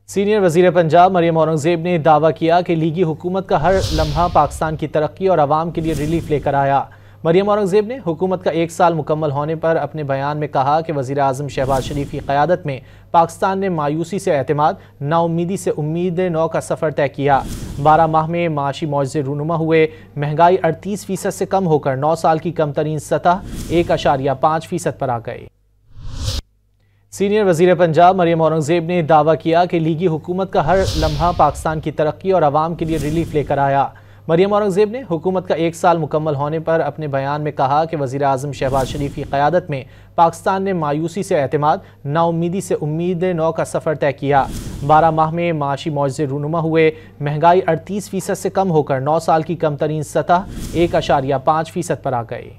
Senior वज़ीर पंजाब मरियम औरंगज़ेब ने दावा किया कि लीगी हुकूमत का हर लम्हा पाकिस्तान की तरक्की और आवाम के लिए रिलीफ लेकर आया। मरियम औरंगज़ेब ने हुकूमत का 1 साल मुकम्मल होने पर अपने बयान में कहा कि वज़ीर आज़म शहबाज शरीफ की क़यादत में पाकिस्तान ने मायूसी से एतमाद, नाउमीदी से उम्मीद नौ का सफ़र तय किया। 12 माह में माशी मुआवजे रूनुमा हुए। महंगाई 38% से कम होकर 9 साल की कम तरीन सतह 1.5% पर आ गई। सीनियर वज़ीर पंजाब मरियम औरंगज़ेब ने दावा किया कि लीगी हुकूमत का हर लम्हा पाकिस्तान की तरक्की और आवाम के लिए रिलीफ लेकर आया। मरियम औरंगज़ेब ने हुकूमत का 1 साल मुकम्मल होने पर अपने बयान में कहा कि वज़ीर आज़म शहबाज शरीफ की क़यादत में पाकिस्तान ने मायूसी से एतमाद, नाउमीदी से उम्मीद नौ का सफ़र तय किया। 12 माह में माशी मुआवजे रूनुमा हुए। महंगाई 38% से कम होकर 9 साल की कम तरीन सतह 1.5% पर आ गई।